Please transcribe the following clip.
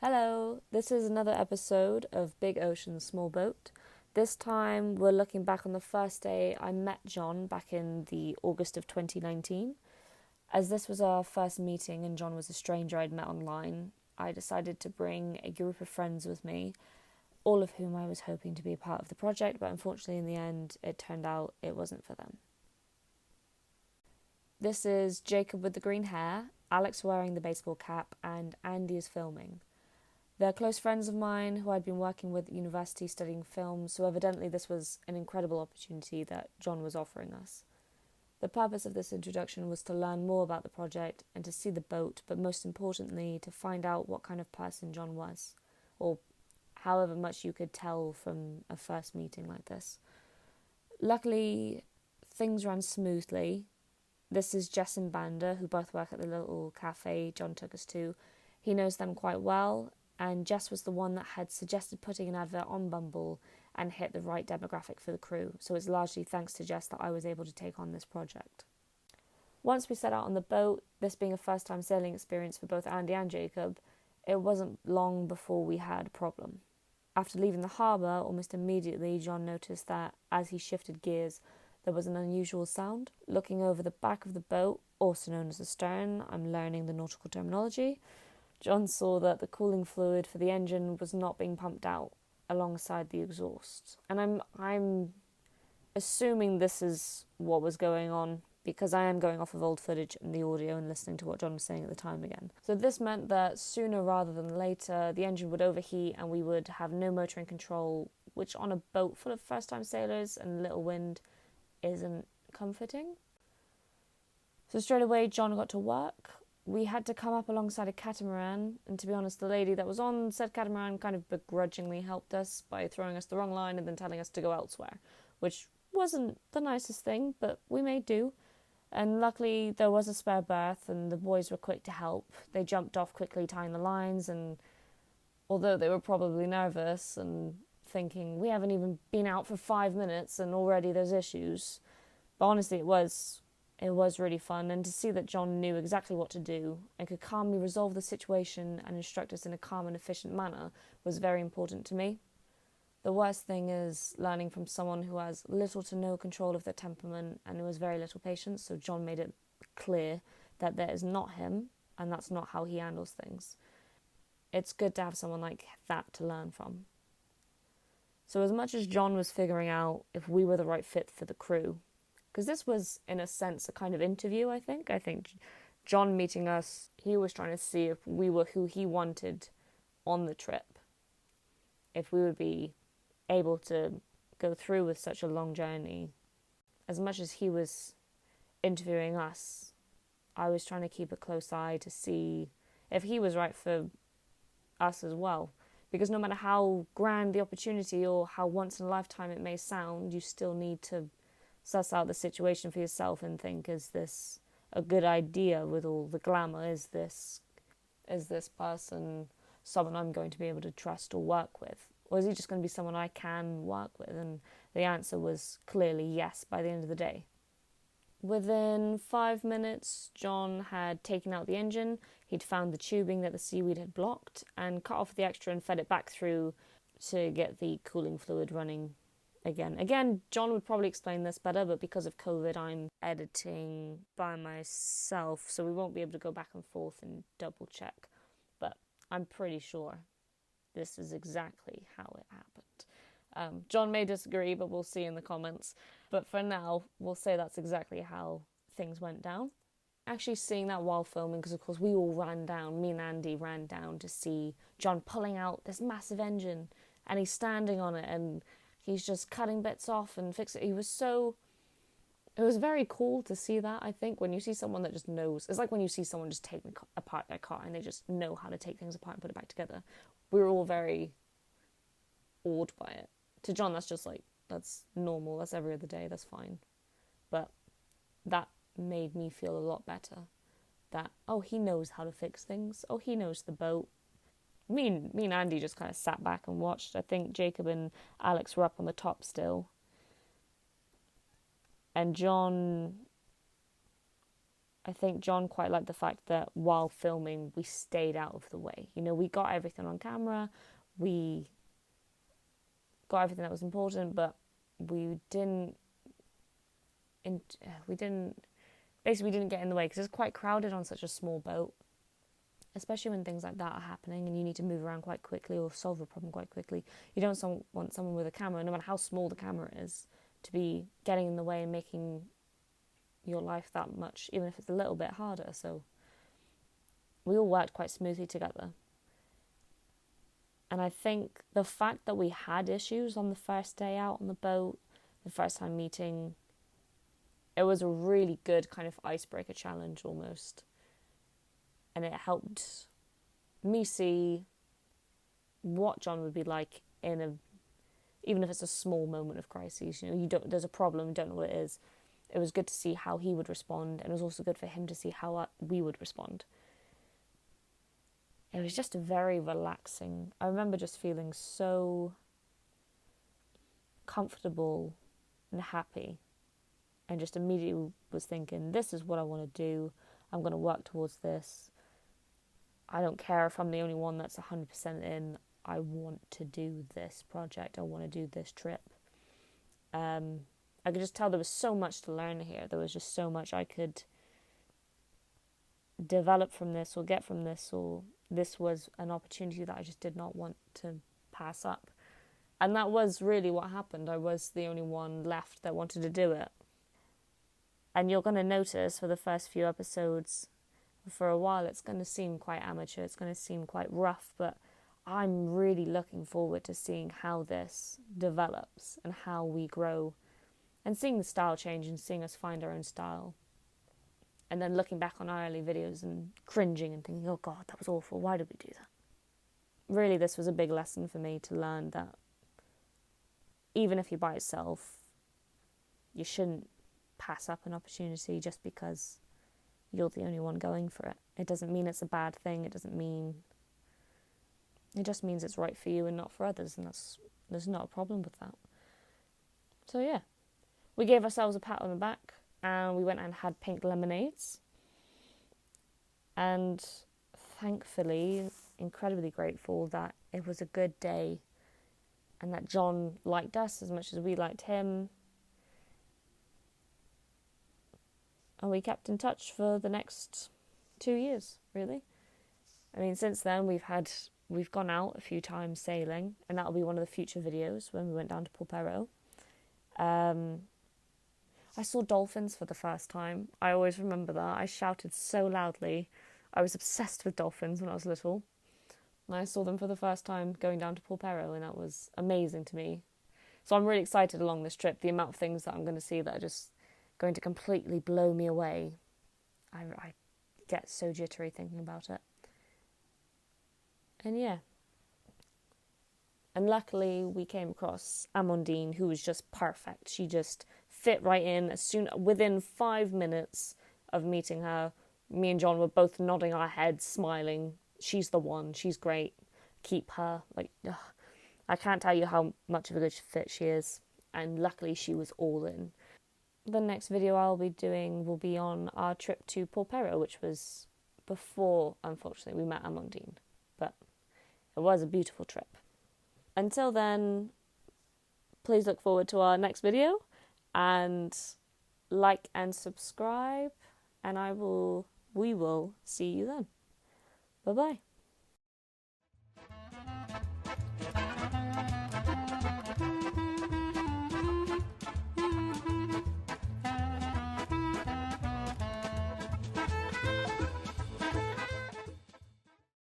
Hello, this is another episode of Big Ocean Small Boat. This time we're looking back on the first day I met John back in the August of 2019. As this was our first meeting and John was a stranger I'd met online, I decided to bring a group of friends with me, all of whom I was hoping to be a part of the project, but unfortunately in the end it turned out it wasn't for them. This is Jacob with the green hair, Alex wearing the baseball cap, and Andy is filming. They're close friends of mine who I'd been working with at university studying film, so evidently this was an incredible opportunity that John was offering us. The purpose of this introduction was to learn more about the project and to see the boat, but most importantly to find out what kind of person John was, or however much you could tell from a first meeting like this. Luckily, things ran smoothly. This is Jess and Banda, who both work at the little cafe John took us to. He knows them quite well, and Jess was the one that had suggested putting an advert on Bumble and hit the right demographic for the crew, so it's largely thanks to Jess that I was able to take on this project. Once we set out on the boat, this being a first-time sailing experience for both Andy and Jacob, it wasn't long before we had a problem. After leaving the harbour, almost immediately John noticed that as he shifted gears, there was an unusual sound. Looking over the back of the boat, also known as the stern, I'm learning the nautical terminology, John saw that the cooling fluid for the engine was not being pumped out alongside the exhaust. And I'm assuming this is what was going on because I am going off of old footage and the audio and listening to what John was saying at the time again. So this meant that sooner rather than later, the engine would overheat and we would have no motoring control, which on a boat full of first-time sailors and little wind isn't comforting. So straight away, John got to work. We had to come up alongside a catamaran, and to be honest, the lady that was on said catamaran kind of begrudgingly helped us by throwing us the wrong line and then telling us to go elsewhere, which wasn't the nicest thing, but we made do. And luckily, there was a spare berth, and the boys were quick to help. They jumped off quickly, tying the lines, and although they were probably nervous and thinking, we haven't even been out for 5 minutes and already there's issues, but honestly, it was really fun, and to see that John knew exactly what to do and could calmly resolve the situation and instruct us in a calm and efficient manner was very important to me. The worst thing is learning from someone who has little to no control of their temperament and who has very little patience, so John made it clear that that is not him and that's not how he handles things. It's good to have someone like that to learn from. So as much as John was figuring out if we were the right fit for the crew, because this was, in a sense, a kind of interview, I think. I think John meeting us, he was trying to see if we were who he wanted on the trip. If we would be able to go through with such a long journey. As much as he was interviewing us, I was trying to keep a close eye to see if he was right for us as well. Because no matter how grand the opportunity or how once in a lifetime it may sound, you still need to suss out the situation for yourself and think, is this a good idea with all the glamour? Is this person someone I'm going to be able to trust or work with? Or is he just going to be someone I can work with? And the answer was clearly yes by the end of the day. Within 5 minutes, John had taken out the engine, he'd found the tubing that the Seaweed had blocked, and cut off the extra and fed it back through to get the cooling fluid running again. John would probably explain this better, but because of COVID, I'm editing by myself, so we won't be able to go back and forth and double check. But I'm pretty sure this is exactly how it happened. John may disagree, but we'll see in the comments. But for now, we'll say that's exactly how things went down. Actually seeing that while filming, because of course we all ran down, me and Andy ran down to see John pulling out this massive engine, and he's standing on it, and he's just cutting bits off and fixing it. It was very cool to see that, I think, when you see someone that just knows. It's like when you see someone just taking apart their car and they just know how to take things apart and put it back together. We were all very awed by it. To John, that's just like, that's normal, that's every other day, that's fine. But that made me feel a lot better. That, oh, he knows how to fix things. Oh, he knows the boat. Me and Andy just kind of sat back and watched. I think Jacob and Alex were up on the top still. And John I think John quite liked the fact that while filming, we stayed out of the way. You know, we got everything on camera, we got everything that was important, but we didn't basically we didn't get in the way, because it's quite crowded on such a small boat, especially when things like that are happening and you need to move around quite quickly or solve a problem quite quickly. You don't want someone with a camera, no matter how small the camera is, to be getting in the way and making your life that much, even if it's a little bit harder. So we all worked quite smoothly together. And I think the fact that we had issues on the first day out on the boat, the first time meeting, it was a really good kind of icebreaker challenge almost. And it helped me see what John would be like even if it's a small moment of crisis. You know, there's a problem, you don't know what it is. It was good to see how he would respond, and it was also good for him to see how we would respond. It was just very relaxing. I remember just feeling so comfortable and happy, and just immediately was thinking, this is what I want to do. I'm going to work towards this. I don't care if I'm the only one that's 100% in. I want to do this project. I want to do this trip. I could just tell there was so much to learn here. There was just so much I could develop from this or get from this, or this was an opportunity that I just did not want to pass up. And that was really what happened. I was the only one left that wanted to do it. And you're going to notice for the first few episodes, for a while, it's going to seem quite amateur. It's going to seem quite rough, but I'm really looking forward to seeing how this develops and how we grow, and seeing the style change and seeing us find our own style. And then looking back on our early videos and cringing and thinking, oh God, that was awful. Why did we do that? Really, this was a big lesson for me to learn that even if you're by yourself, you shouldn't pass up an opportunity just because you're the only one going for it. It doesn't mean it's a bad thing. It just means it's right for you and not for others, and there's not a problem with that. So yeah, we gave ourselves a pat on the back, and we went and had pink lemonades. And thankfully, incredibly grateful that it was a good day and that John liked us as much as we liked him. And we kept in touch for the next 2 years, really. I mean, since then we've gone out a few times sailing, and that'll be one of the future videos when we went down to Pulpero. I saw dolphins for the first time. I always remember that. I shouted so loudly. I was obsessed with dolphins when I was little. And I saw them for the first time going down to Pulpero, and that was amazing to me. So I'm really excited along this trip. The amount of things that I'm going to see that are just going to completely blow me away. I get so jittery thinking about it. And yeah. And luckily we came across Amandine, who was just perfect. She just fit right in. Within 5 minutes of meeting her, me and John were both nodding our heads, smiling. She's the one. She's great. Keep her. I can't tell you how much of a good fit she is. And luckily she was all in. The next video I'll be doing will be on our trip to Pulpero, which was before, unfortunately, we met Amandine. But it was a beautiful trip. Until then, please look forward to our next video and like and subscribe, and we will see you then. Bye-bye.